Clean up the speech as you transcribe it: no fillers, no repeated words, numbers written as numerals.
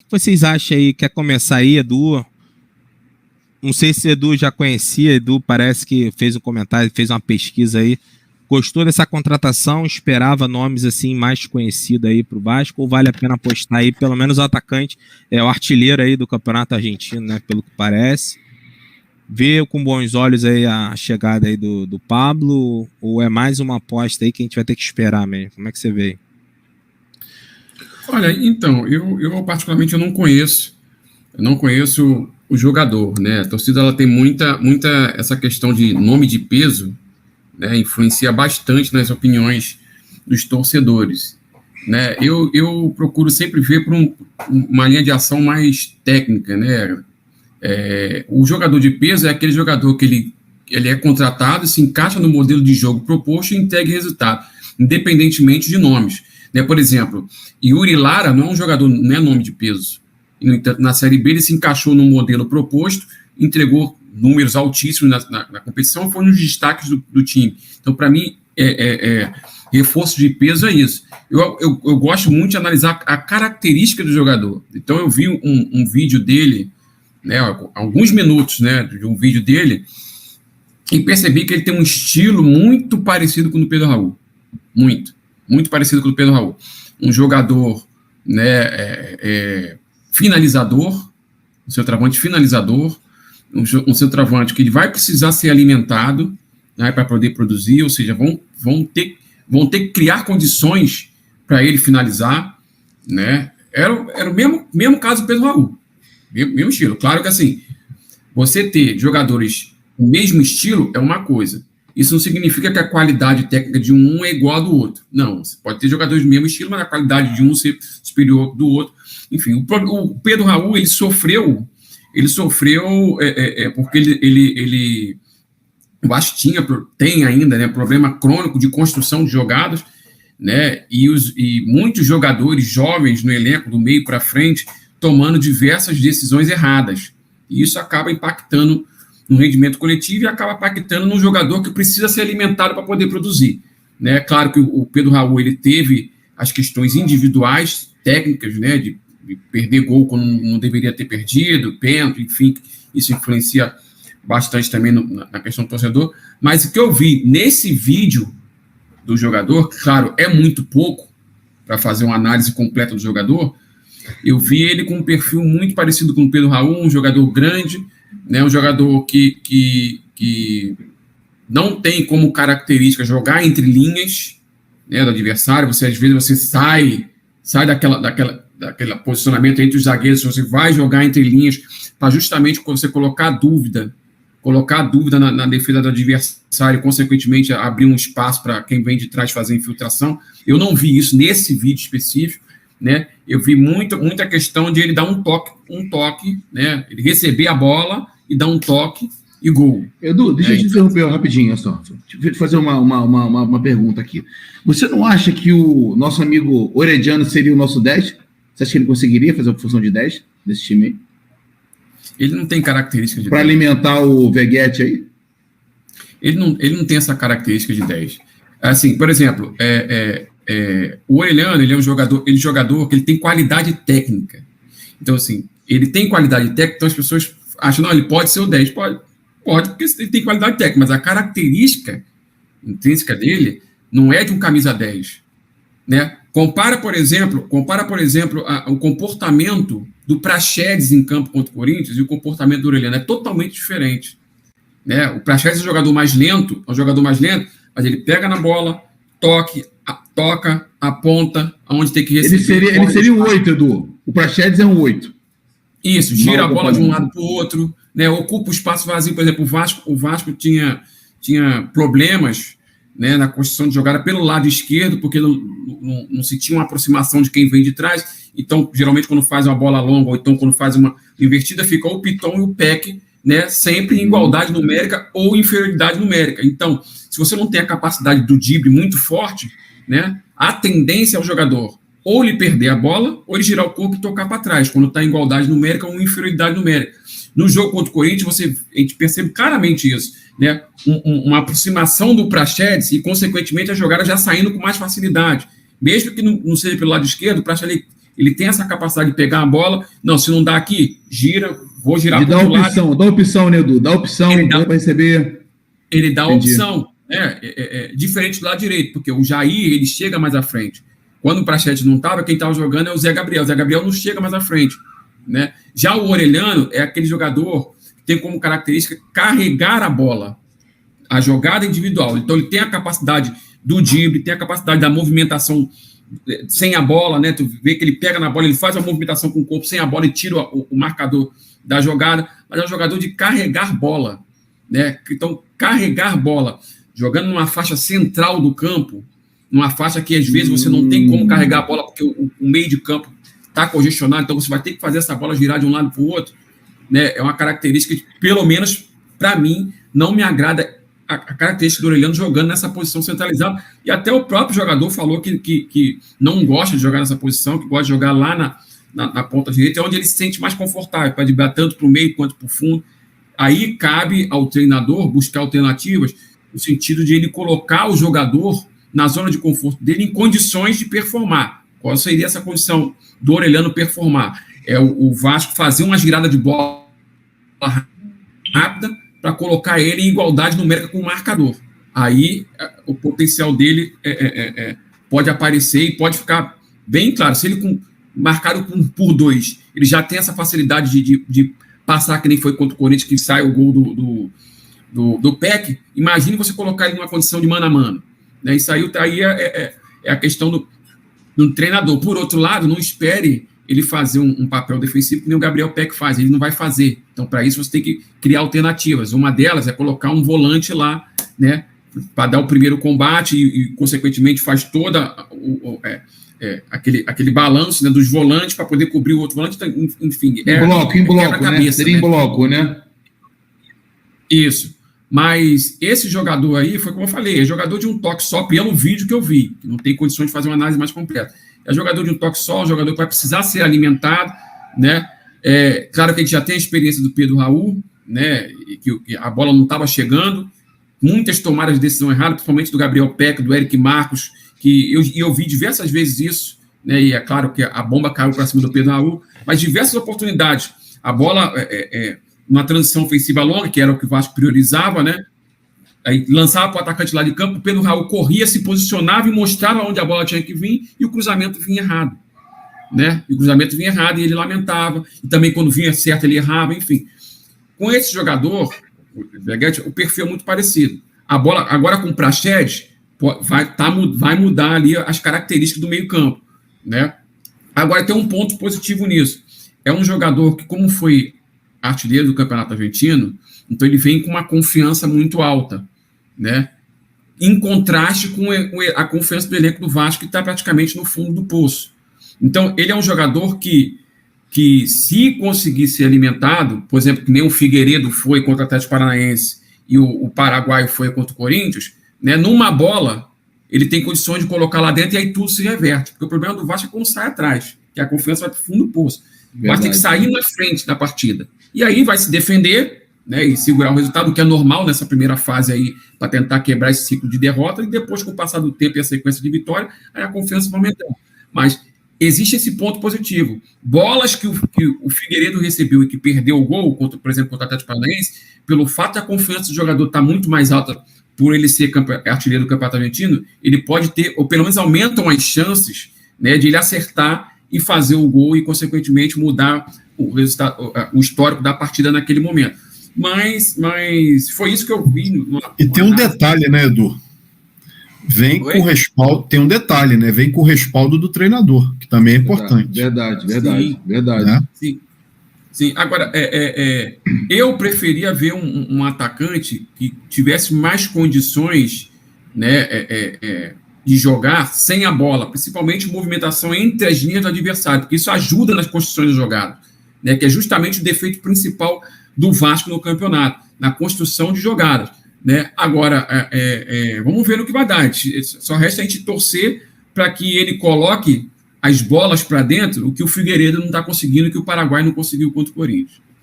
que vocês acham aí? Quer começar aí, Edu? Não sei se Edu já conhecia, Edu parece que fez um comentário, fez uma pesquisa aí. Gostou dessa contratação? Esperava nomes assim mais conhecidos aí para o Vasco? Ou vale a pena apostar aí, pelo menos o atacante, o artilheiro aí do Campeonato Argentino, né? Pelo que parece. Vê com bons olhos aí a chegada aí do Pablo? Ou é mais uma aposta aí que a gente vai ter que esperar mesmo? Como é que você vê? Olha, então, eu particularmente eu não conheço o jogador, né? A torcida ela tem muita essa questão de nome de peso, né? Influencia bastante nas opiniões dos torcedores, né? Eu procuro sempre ver por uma linha de ação mais técnica, né? O jogador de peso é aquele jogador que ele é contratado, se encaixa no modelo de jogo proposto e entrega resultado, independentemente de nomes, né? Por exemplo, Yuri Lara não é um jogador, não é nome de peso. No entanto, na Série B ele se encaixou no modelo proposto, entregou números altíssimos na competição, foi um dos destaques do time. Então, para mim, reforço de peso é isso. Eu gosto muito de analisar a característica do jogador. Então, eu vi um vídeo dele, né, alguns minutos, né, de um vídeo dele, e percebi que ele tem um estilo muito parecido com o do Pedro Raul. Muito parecido com o do Pedro Raul. Um jogador, né, finalizador, um centroavante finalizador, um centroavante que ele vai precisar ser alimentado, né, para poder produzir, ou seja, vão ter que criar condições para ele finalizar, né? Era o mesmo caso do Pedro Raul, mesmo estilo. Claro que assim, você ter jogadores do mesmo estilo é uma coisa. Isso não significa que a qualidade técnica de um é igual a do outro. Não, você pode ter jogadores do mesmo estilo, mas a qualidade de um ser superior do outro. Enfim, o Pedro Raul, ele sofreu porque ele eu acho que tem ainda, né, problema crônico de construção de jogadas, né, e muitos jogadores jovens no elenco, do meio para frente, tomando diversas decisões erradas. E isso acaba impactando no rendimento coletivo e acaba impactando no jogador que precisa ser alimentado para poder produzir, né? Claro que o Pedro Raul ele teve as questões individuais, técnicas, né, de perder gol quando não deveria ter perdido, pênalti, enfim, isso influencia bastante também na questão do torcedor, mas o que eu vi nesse vídeo do jogador, claro, é muito pouco para fazer uma análise completa do jogador, eu vi ele com um perfil muito parecido com o Pedro Raul, um jogador grande, né, um jogador que não tem como característica jogar entre linhas, né, do adversário. Às vezes você sai daquele posicionamento entre os zagueiros, você vai jogar entre linhas para justamente você colocar dúvida na defesa do adversário, consequentemente abrir um espaço para quem vem de trás fazer infiltração. Eu não vi isso nesse vídeo específico, né? Eu vi muita questão de ele dar um toque, né? Ele receber a bola e dar um toque e gol. Edu, deixa eu te interromper rapidinho, só. Deixa eu fazer uma pergunta aqui. Você não acha que o nosso amigo Orediano seria o nosso 10? Você acha que ele conseguiria fazer a função de 10 desse time aí? Ele não tem característica de 10. Para alimentar o Veguete aí? Ele não tem essa característica de 10. Assim, por exemplo, o Orelhano, ele é um jogador que ele tem qualidade técnica. Então, assim, ele tem qualidade técnica, então as pessoas acham, não, ele pode ser o 10. Pode, porque ele tem qualidade técnica, mas a característica intrínseca dele não é de um camisa 10, né? Compara, por exemplo, o comportamento do Praxedes em campo contra o Corinthians e o comportamento do Orelhano é totalmente diferente, né? O Praxedes é um jogador mais lento, mas ele pega na bola, toca, aponta, aonde tem que receber. Ele seria um 8, Edu. O Praxedes é um 8. Isso, gira a bola de um lado para o outro, né? Ocupa o espaço vazio. Por exemplo, o Vasco tinha problemas, né, na construção de jogada pelo lado esquerdo, porque não se tinha uma aproximação de quem vem de trás. Então, geralmente, quando faz uma bola longa, ou então quando faz uma invertida, fica o Piton e o Peck, né, sempre em igualdade numérica ou inferioridade numérica. Então, se você não tem a capacidade do drible muito forte, né, a tendência é o jogador ou ele perder a bola, ou ele girar o corpo e tocar para trás, quando está em igualdade numérica ou inferioridade numérica. No jogo contra o Corinthians, a gente percebe claramente isso, né? Uma aproximação do Praxedes e, consequentemente, a jogada já saindo com mais facilidade. Mesmo que não seja pelo lado esquerdo, o Praxedes Ele tem essa capacidade de pegar a bola, não, se não dá aqui, gira, vou girar para o outro lado. Dá opção, né, Edu? Dá opção para receber. Ele dá opção, né? Diferente do lado direito, porque o Jair, ele chega mais à frente. Quando o Praxedes não estava, quem estava jogando é o Zé Gabriel. O Zé Gabriel não chega mais à frente, né? Já o Orelhano é aquele jogador que tem como característica carregar a bola, a jogada individual. Então, ele tem a capacidade do drible, tem a capacidade da movimentação sem a bola, né? Tu vê que ele pega na bola, ele faz a movimentação com o corpo sem a bola e tira o marcador da jogada, mas é um jogador de carregar bola, né? Então, carregar bola, jogando numa faixa central do campo, numa faixa que às vezes você não tem como carregar a bola porque o meio de campo está congestionado, então você vai ter que fazer essa bola girar de um lado para o outro, né? É uma característica que, pelo menos para mim, não me agrada a característica do Orelhano jogando nessa posição centralizada, e até o próprio jogador falou que não gosta de jogar nessa posição, que gosta de jogar lá na ponta direita, é onde ele se sente mais confortável, para driblar tanto para o meio quanto para o fundo. Aí cabe ao treinador buscar alternativas, no sentido de ele colocar o jogador na zona de conforto dele em condições de performar. Qual seria essa condição do Orelhano performar? É o Vasco fazer uma girada de bola rápida para colocar ele em igualdade numérica com o marcador. Aí o potencial dele pode aparecer e pode ficar bem claro. Se ele marcado por 2, ele já tem essa facilidade de passar, que nem foi contra o Corinthians, que sai o gol do PEC. Imagine você colocar ele numa condição de mano a mano, né? Isso aí é a questão do treinador. Por outro lado, não espere ele fazer um papel defensivo que nem o Gabriel Peck faz, ele não vai fazer. Então, para isso, você tem que criar alternativas. Uma delas é colocar um volante lá, né, para dar o primeiro combate e consequentemente, faz toda aquele balanço, né, dos volantes para poder cobrir o outro volante. Então, enfim, em bloco, né? Seria em bloco, né? Isso. Mas esse jogador aí, foi como eu falei, é jogador de um toque só, pelo vídeo que eu vi, que não tem condições de fazer uma análise mais completa. É jogador de um toque só, um jogador que vai precisar ser alimentado, né? Claro que a gente já tem a experiência do Pedro Raul, né? Que a bola não estava chegando, muitas tomadas de decisão erradas, principalmente do Gabriel Peck, do Eric Marcos, que eu vi diversas vezes isso, né? E é claro que a bomba caiu para cima do Pedro Raul, mas diversas oportunidades. A bola, uma transição ofensiva longa, que era o que o Vasco priorizava, né? Aí lançava para o atacante lá de campo, o Pedro Raul corria, se posicionava e mostrava onde a bola tinha que vir, e o cruzamento vinha errado, né? E o cruzamento vinha errado e ele lamentava, e também quando vinha certo ele errava, enfim. Com esse jogador, o perfil é muito parecido. A bola, agora com o Praxedes, vai mudar ali as características do meio campo, né? Agora tem um ponto positivo nisso. É um jogador que, como foi artilheiro do Campeonato Argentino, então ele vem com uma confiança muito alta, né? Em contraste com a confiança do elenco do Vasco, que está praticamente no fundo do poço. Então, ele é um jogador que se conseguir ser alimentado, por exemplo, que nem o Figueiredo foi contra o Atlético Paranaense e o Paraguaio foi contra o Corinthians, né? Numa bola, ele tem condições de colocar lá dentro e aí tudo se reverte. Porque o problema do Vasco é quando sai atrás, que a confiança vai para o fundo do poço. Mas tem que sair na frente da partida. E aí vai se defender, né, e segurar o resultado, que é normal nessa primeira fase aí, para tentar quebrar esse ciclo de derrota, e depois, com o passar do tempo e a sequência de vitória, aí a confiança vai aumentando. Mas existe esse ponto positivo. Bolas que o Figueiredo recebeu e que perdeu o gol, por exemplo, contra o Atlético Paranaense, pelo fato da confiança do jogador estar muito mais alta por ele ser artilheiro do Campeonato Argentino, ele pode ter, ou pelo menos aumentam as chances, né, de ele acertar e fazer o gol e, consequentemente, mudar o resultado, o histórico da partida naquele momento. Mas foi isso que eu vi. E tem um detalhe, né, Edu? Vem com o respaldo, tem um detalhe, né? Vem com o respaldo do treinador, que também é importante. Verdade. Né? Sim. Agora, eu preferia ver um atacante que tivesse mais condições, né, de jogar sem a bola, principalmente movimentação entre as linhas do adversário, porque isso ajuda nas construções de jogada, né, que é justamente o defeito principal do Vasco no campeonato, na construção de jogadas, né? Agora, vamos ver no que vai dar. Só resta a gente torcer para que ele coloque as bolas para dentro, o que o Figueiredo não está conseguindo, que o Paraguai não conseguiu contra o Corinthians.